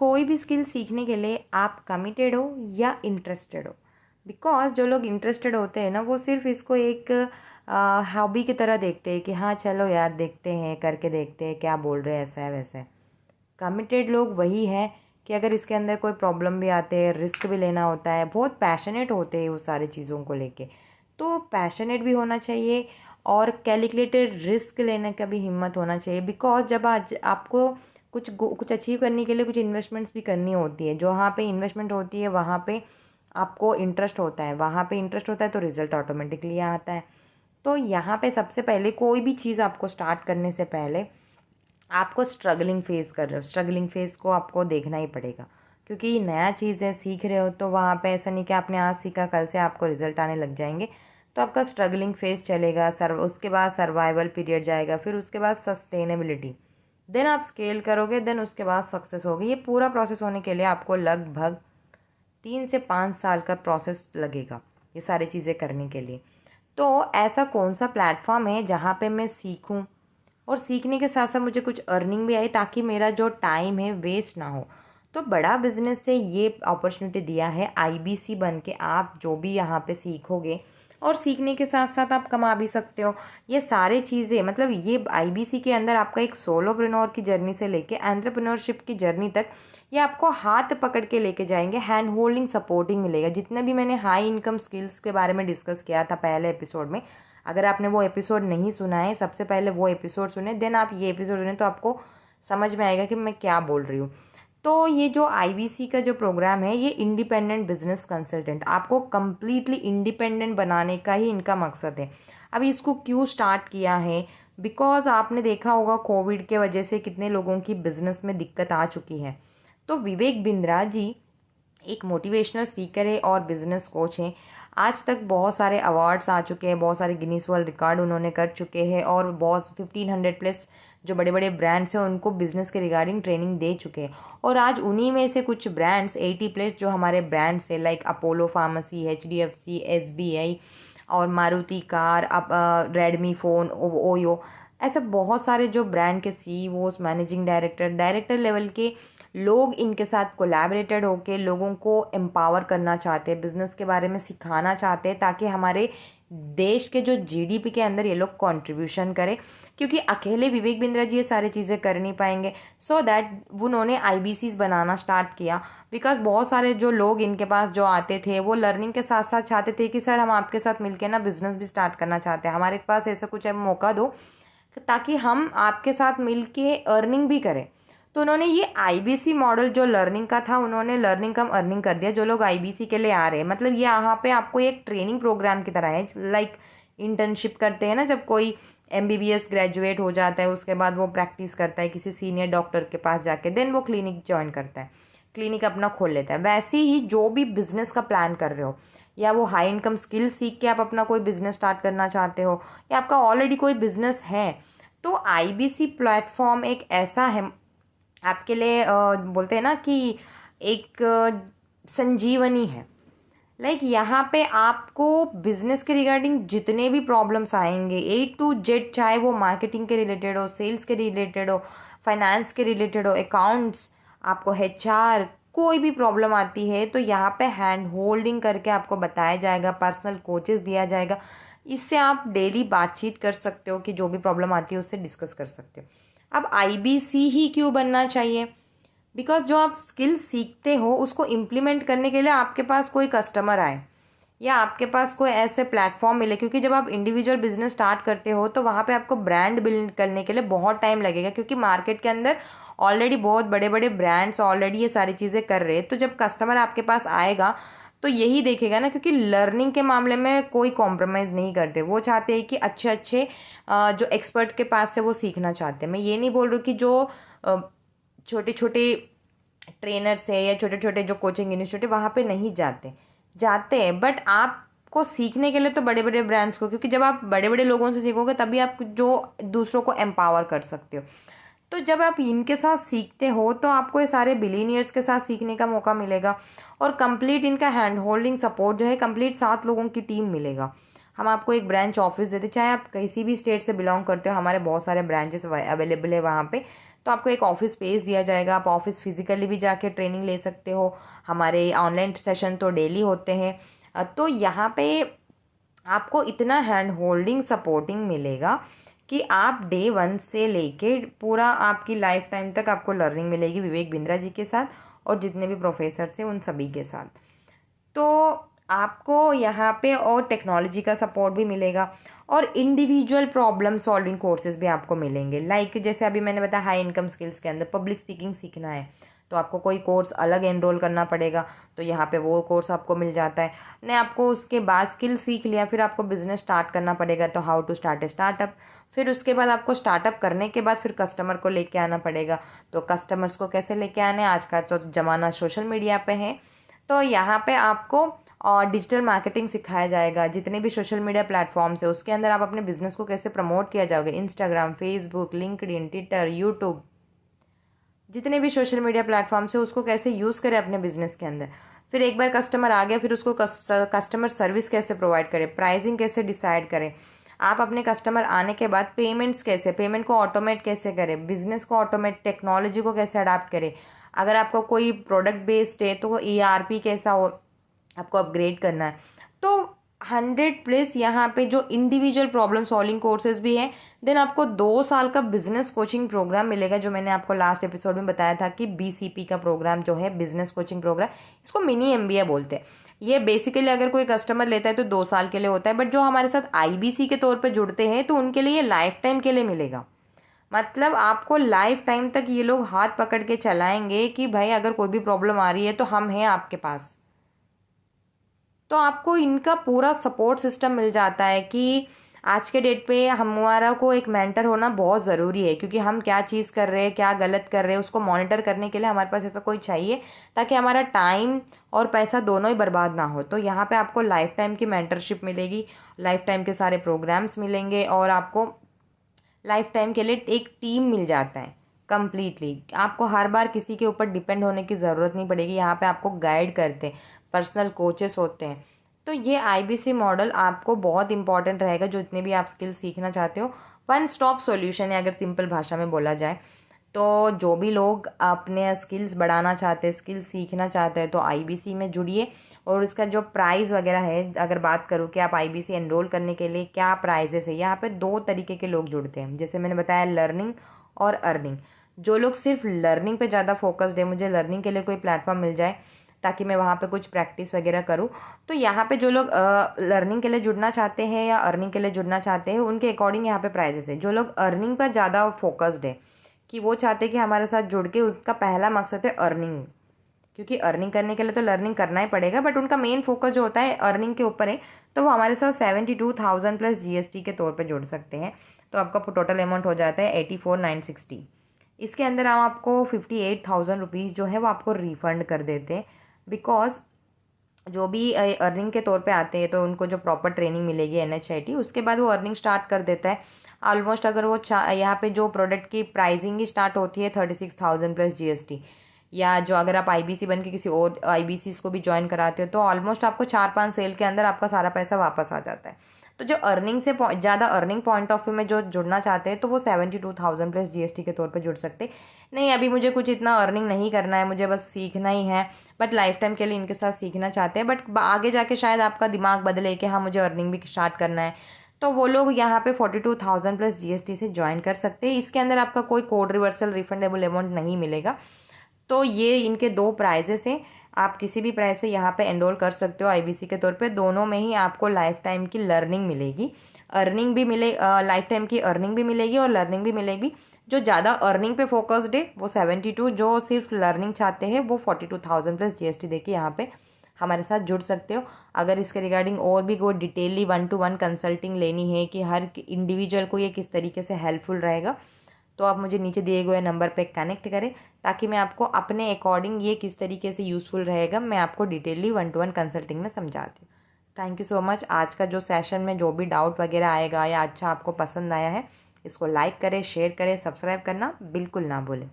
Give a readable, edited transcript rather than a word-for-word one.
कोई भी स्किल सीखने के लिए आप कमिटेड हो या इंटरेस्टेड हो। बिकॉज जो लोग इंटरेस्टेड होते हैं ना, वो सिर्फ इसको एक हॉबी की तरह देखते हैं कि हाँ चलो यार देखते हैं, करके देखते हैं क्या बोल रहे हैं, ऐसा है वैसा है। कमिटेड लोग वही हैं कि अगर इसके अंदर कोई प्रॉब्लम भी आते हैं, रिस्क भी लेना होता है, बहुत पैशनेट होते हैं वो सारी चीज़ों को लेके। तो पैशनेट भी होना चाहिए और कैलकुलेटेड रिस्क लेने का भी हिम्मत होना चाहिए। बिकॉज जब आज आपको कुछ अचीव करने के लिए कुछ इन्वेस्टमेंट्स भी करनी होती है, जहाँ पे इन्वेस्टमेंट होती है वहाँ पे आपको इंटरेस्ट होता है, वहाँ पे इंटरेस्ट होता है तो रिजल्ट ऑटोमेटिकली आता है। तो यहाँ पे सबसे पहले कोई भी चीज़ आपको स्टार्ट करने से पहले आपको स्ट्रगलिंग फेस कर रहे हो, स्ट्रगलिंग फेस को आपको देखना ही पड़ेगा। क्योंकि नया चीज़ है, सीख रहे हो, तो वहाँ पे ऐसा नहीं कि आपने आज सीखा कल से आपको रिजल्ट आने लग जाएंगे। तो आपका स्ट्रगलिंग फेस चलेगा, उसके बाद सर्वाइवल पीरियड जाएगा, फिर उसके बाद सस्टेनेबिलिटी, देन आप स्केल करोगे, देन उसके बाद सक्सेस होगी। ये पूरा प्रोसेस होने के लिए आपको लगभग 3 से 5 साल का प्रोसेस लगेगा ये सारी चीज़ें करने के लिए। तो ऐसा कौन सा प्लेटफॉर्म है जहाँ पे मैं सीखूँ और सीखने के साथ साथ मुझे कुछ अर्निंग भी आई, ताकि मेरा जो टाइम है वेस्ट ना हो। तो बड़ा बिजनेस से ये अपॉर्चुनिटी दिया है, आईबीसी बन के आप जो भी यहाँ पे सीखोगे और सीखने के साथ साथ आप कमा भी सकते हो। ये सारे चीज़ें मतलब ये आईबीसी के अंदर आपका एक सोलोप्रेन्योर की जर्नी से लेके एंटरप्रेन्योरशिप की जर्नी तक ये आपको हाथ पकड़ के लेके जाएंगे, हैंड होल्डिंग सपोर्टिंग मिलेगा। जितने भी मैंने हाई इनकम स्किल्स के बारे में डिस्कस किया था पहले एपिसोड में, अगर आपने वो एपिसोड नहीं सुना है, सबसे पहले वो एपिसोड सुने, देन आप ये एपिसोड सुने, तो आपको समझ में आएगा कि मैं क्या बोल रही हूँ। तो ये जो आईबीसी का जो प्रोग्राम है, ये इंडिपेंडेंट बिजनेस कंसल्टेंट, आपको कंप्लीटली इंडिपेंडेंट बनाने का ही इनका मकसद है। अभी इसको क्यों स्टार्ट किया है? बिकॉज आपने देखा होगा कोविड के वजह से कितने लोगों की बिजनेस में दिक्कत आ चुकी है। तो विवेक बिंद्रा जी एक मोटिवेशनल स्पीकर है और बिजनेस कोच हैं। आज तक बहुत सारे अवार्ड्स आ चुके हैं, बहुत सारे गिनीज वर्ल्ड रिकॉर्ड उन्होंने कर चुके हैं और बहुत 1500 प्लस जो बड़े बड़े ब्रांड्स हैं उनको बिजनेस के रिगार्डिंग ट्रेनिंग दे चुके हैं। और आज उन्हीं में से कुछ ब्रांड्स 80 प्लस जो हमारे ब्रांड्स हैं, like Apollo pharmacy, HDFC, SBI और Maruti car, Redmi phone, OYO, ऐसे बहुत सारे जो ब्रांड के सीईओ, मैनेजिंग डायरेक्टर लेवल के लोग इनके साथ कोलैबोरेटेड होकर लोगों को एम्पावर करना चाहते हैं, बिजनेस के बारे में सिखाना चाहते हैं, ताकि हमारे देश के जो जीडीपी के अंदर ये लोग कंट्रीब्यूशन करें। क्योंकि अकेले विवेक बिंद्रा जी ये सारी चीज़ें कर नहीं पाएंगे। सो दैट उन्होंने आईबीसीज बनाना स्टार्ट किया। बिकॉज बहुत सारे जो लोग इनके पास जो आते थे वो लर्निंग के साथ साथ चाहते थे कि सर हम आपके साथ मिलकर ना बिजनेस भी स्टार्ट करना चाहते हैं, हमारे पास ऐसा कुछ है, मौका दो ताकि हम आपके साथ मिलके अर्निंग भी करें। तो उन्होंने ये आईबीसी मॉडल जो लर्निंग का था, उन्होंने लर्निंग कम अर्निंग कर दिया। जो लोग आईबीसी के लिए आ रहे हैं, मतलब ये यहाँ पे आपको एक ट्रेनिंग प्रोग्राम की तरह है, लाइक इंटर्नशिप करते हैं ना, जब कोई एमबीबीएस ग्रेजुएट हो जाता है उसके बाद वो प्रैक्टिस करता है किसी सीनियर डॉक्टर के पास जाके, देन वो क्लिनिक ज्वाइन करता है, क्लिनिक अपना खोल लेता है। वैसे ही जो भी बिजनेस का प्लान कर रहे हो, या वो हाई इनकम स्किल सीख के आप अपना कोई बिजनेस स्टार्ट करना चाहते हो, या आपका ऑलरेडी कोई बिजनेस है, तो आईबीसी प्लेटफॉर्म एक ऐसा है आपके लिए, बोलते हैं ना कि एक संजीवनी है। लाइक यहाँ पे आपको बिजनेस के रिगार्डिंग जितने भी प्रॉब्लम्स आएंगे A to Z, चाहे वो मार्केटिंग के रिलेटेड हो, सेल्स के रिलेटेड हो, फाइनेंस के रिलेटेड हो, अकाउंट्स, आपको HR, कोई भी प्रॉब्लम आती है तो यहाँ पे हैंड होल्डिंग करके आपको बताया जाएगा, पर्सनल कोचेस दिया जाएगा। इससे आप डेली बातचीत कर सकते हो कि जो भी प्रॉब्लम आती है उससे डिस्कस कर सकते हो। अब आईबीसी ही क्यों बनना चाहिए? बिकॉज जो आप स्किल सीखते हो उसको इम्प्लीमेंट करने के लिए आपके पास कोई कस्टमर आए या आपके पास कोई ऐसे प्लेटफॉर्म मिले। क्योंकि जब आप इंडिविजुअल बिजनेस स्टार्ट करते हो तो वहाँ पे आपको ब्रांड बिल्ड करने के लिए बहुत टाइम लगेगा, क्योंकि मार्केट के अंदर ऑलरेडी बहुत बड़े बड़े ब्रांड्स ऑलरेडी ये सारी चीज़ें कर रहे हैं। तो जब कस्टमर आपके पास आएगा तो यही देखेगा ना, क्योंकि लर्निंग के मामले में कोई कॉम्प्रोमाइज़ नहीं करते, वो चाहते हैं कि अच्छे अच्छे जो एक्सपर्ट के पास से वो सीखना चाहते हैं। मैं ये नहीं बोल रही कि जो छोटे छोटे ट्रेनर्स है या छोटे छोटे जो कोचिंग इंस्टीट्यूट वहाँ पे नहीं जाते हैं, बट आपको सीखने के लिए तो बड़े बड़े ब्रांड्स को, क्योंकि जब आप बड़े बड़े लोगों से सीखोगे तभी आप जो दूसरों को एम्पावर कर सकते हो। तो जब आप इनके साथ सीखते हो तो आपको ये सारे बिलीनियर्स के साथ सीखने का मौका मिलेगा और कंप्लीट इनका हैंड होल्डिंग सपोर्ट जो है, कंप्लीट 7 लोगों की टीम मिलेगा। हम आपको एक ब्रांच ऑफिस देते, चाहे आप किसी भी स्टेट से बिलोंग करते हो, हमारे बहुत सारे ब्रांचेस अवेलेबल है वहाँ पे। तो आपको एक ऑफिस स्पेस दिया जाएगा, आप ऑफिस फिजिकली भी जाके ट्रेनिंग ले सकते हो। हमारे ऑनलाइन सेशन तो डेली होते हैं। तो यहाँ पे आपको इतना हैंड होल्डिंग सपोर्टिंग मिलेगा कि आप डे वन से लेके पूरा आपकी लाइफ टाइम तक आपको लर्निंग मिलेगी विवेक बिंद्रा जी के साथ और जितने भी प्रोफेसर हैं उन सभी के साथ। तो आपको यहाँ पे और टेक्नोलॉजी का सपोर्ट भी मिलेगा और इंडिविजुअल प्रॉब्लम सॉल्विंग कोर्सेज भी आपको मिलेंगे। लाइक जैसे अभी मैंने बताया हाई इनकम स्किल्स के अंदर पब्लिक स्पीकिंग सीखना है तो आपको कोई कोर्स अलग एनरोल करना पड़ेगा, तो यहाँ पे वो कोर्स आपको मिल जाता है। नहीं, आपको उसके बाद स्किल सीख लिया, फिर आपको बिजनेस स्टार्ट करना पड़ेगा, तो how to start a startup. फिर उसके बाद आपको स्टार्टअप करने के बाद फिर कस्टमर को लेके आना पड़ेगा, तो कस्टमर्स को कैसे लेके आने, आज का तो ज़माना सोशल मीडिया पे है, तो यहाँ पे आपको डिजिटल मार्केटिंग सिखाया जाएगा। जितने भी सोशल मीडिया प्लेटफॉर्म्स है उसके अंदर आप अपने बिजनेस को कैसे प्रमोट किया जाओगे, Instagram, Facebook, LinkedIn, Twitter, YouTube, जितने भी सोशल मीडिया प्लेटफॉर्म्स है उसको कैसे यूज़ करें अपने बिजनेस के अंदर। फिर एक बार कस्टमर आ गया, फिर उसको कस्टमर सर्विस कैसे प्रोवाइड करें, प्राइसिंग कैसे डिसाइड करें, आप अपने कस्टमर आने के बाद पेमेंट्स कैसे, पेमेंट को ऑटोमेट कैसे करें, बिजनेस को ऑटोमेट, टेक्नोलॉजी को कैसे अडाप्ट करें। अगर आपको कोई प्रोडक्ट बेस्ड है तो ERP कैसा हो आपको अपग्रेड करना है। तो 100+ यहाँ पे जो इंडिविजुअल प्रॉब्लम सॉल्विंग कोर्सेज भी हैं। देन आपको 2 साल का बिजनेस कोचिंग प्रोग्राम मिलेगा, जो मैंने आपको लास्ट एपिसोड में बताया था कि BCP का प्रोग्राम जो है बिजनेस कोचिंग प्रोग्राम, इसको मिनी MBA बोलते हैं। ये बेसिकली अगर कोई कस्टमर लेता है तो 2 साल के लिए होता है, बट जो हमारे साथ IBC के तौर पर जुड़ते हैं तो उनके लिए ये लाइफ टाइम के लिए मिलेगा। मतलब आपको लाइफ टाइम तक ये लोग हाथ पकड़ के चलाएंगे कि भाई अगर कोई भी प्रॉब्लम आ रही है तो हम हैं आपके पास। तो आपको इनका पूरा सपोर्ट सिस्टम मिल जाता है कि आज के डेट पे हमारा को एक मेंटर होना बहुत ज़रूरी है, क्योंकि हम क्या चीज़ कर रहे हैं, क्या गलत कर रहे हैं, उसको मॉनिटर करने के लिए हमारे पास ऐसा कोई चाहिए ताकि हमारा टाइम और पैसा दोनों ही बर्बाद ना हो। तो यहाँ पे आपको लाइफ टाइम की मेंटरशिप मिलेगी, लाइफ टाइम के सारे प्रोग्राम्स मिलेंगे और आपको लाइफ टाइम के लिए एक टीम मिल जाता है कम्प्लीटली। आपको हर बार किसी के ऊपर डिपेंड होने की ज़रूरत नहीं पड़ेगी। यहाँ पे आपको गाइड करते हैं, पर्सनल कोचेस होते हैं। तो ये IBC मॉडल आपको बहुत इंपॉर्टेंट रहेगा जो इतने भी आप स्किल सीखना चाहते हो। वन स्टॉप सॉल्यूशन है अगर सिंपल भाषा में बोला जाए। तो जो भी लोग अपने स्किल्स बढ़ाना चाहते हैं, स्किल्स सीखना चाहते हैं, तो IBC में जुड़िए। और इसका जो प्राइस वगैरह है, अगर बात करूँ कि आप IBC एनरोल करने के लिए क्या प्राइजेस है, यहाँ पे 2 तरीके के लोग जुड़ते हैं। जैसे मैंने बताया लर्निंग और अर्निंग। जो लोग सिर्फ लर्निंग पे ज़्यादा फोकस्ड है, मुझे लर्निंग के लिए कोई प्लेटफॉर्म मिल जाए ताकि मैं वहाँ पे कुछ प्रैक्टिस वगैरह करूँ, तो यहाँ पे जो लोग लर्निंग के लिए जुड़ना चाहते हैं या अर्निंग के लिए जुड़ना चाहते हैं उनके अकॉर्डिंग यहाँ पे प्राइजेस है। जो लोग अर्निंग पर ज़्यादा फोकस्ड है कि वो चाहते हैं कि हमारे साथ जुड़ के, उसका पहला मकसद है अर्निंग, क्योंकि अर्निंग करने के लिए तो लर्निंग करना ही पड़ेगा, बट उनका मेन फोकस जो होता है अर्निंग के ऊपर है, तो वो हमारे साथ 72,000 प्लस GST के तौर पे जुड़ सकते हैं। तो आपका टोटल अमाउंट हो जाता है 84,960। इसके अंदर हम आपको 58,000 रुपीज़ जो है वो आपको रिफंड कर देते हैं, बिकॉज जो भी अर्निंग के तौर पे आते हैं तो उनको जो प्रॉपर ट्रेनिंग मिलेगी NHIT, उसके बाद वो अर्निंग स्टार्ट कर देता है। ऑलमोस्ट अगर वो यहाँ पे जो प्रोडक्ट की प्राइसिंग ही स्टार्ट होती है 36,000 प्लस GST, या जो अगर आप IBC बन के किसी और IBCs को भी ज्वाइन कराते हो तो ऑलमोस्ट आपको 4-5 सेल के अंदर आपका सारा पैसा वापस आ जाता है। तो जो अर्निंग से ज़्यादा अर्निंग पॉइंट ऑफ व्यू में जो जुड़ना चाहते हैं तो वो 72,000 प्लस GST के तौर पे जुड़ सकते। नहीं, अभी मुझे कुछ इतना अर्निंग नहीं करना है, मुझे बस सीखना ही है, बट लाइफ टाइम के लिए इनके साथ सीखना चाहते हैं, बट आगे जाके शायद आपका दिमाग बदले कि हाँ मुझे अर्निंग भी स्टार्ट करना है, तो वो लोग यहाँ पे 42,000 प्लस GST से ज्वाइन कर सकते हैं। इसके अंदर आपका कोई कोड रिवर्सल रिफंडेबल अमाउंट नहीं मिलेगा। तो ये इनके 2 प्राइजेस हैं। आप किसी भी प्राइस से यहाँ पे एनरोल कर सकते हो IBC के तौर पे। दोनों में ही आपको लाइफ टाइम की लर्निंग मिलेगी, अर्निंग भी मिले, लाइफ टाइम की अर्निंग भी मिलेगी और लर्निंग भी मिलेगी। जो ज़्यादा अर्निंग पे फोकस्ड है वो 72, जो सिर्फ लर्निंग चाहते हैं वो 42,000 प्लस GST देके यहाँ पे हमारे साथ जुड़ सकते हो। अगर इसके रिगार्डिंग और भी कोई डिटेली 1-to-1 कंसल्टिंग लेनी है कि हर इंडिविजुअल को ये किस तरीके से हेल्पफुल रहेगा, तो आप मुझे नीचे दिए गए नंबर पे कनेक्ट करें ताकि मैं आपको अपने अकॉर्डिंग ये किस तरीके से यूज़फुल रहेगा मैं आपको डिटेली 1-to-1 कंसल्टिंग में समझाती हूँ। Thank you so much. आज का जो सेशन में जो भी डाउट वगैरह आएगा या अच्छा आपको पसंद आया है, इसको लाइक करें, शेयर करें, सब्सक्राइब करना बिल्कुल ना भूलें।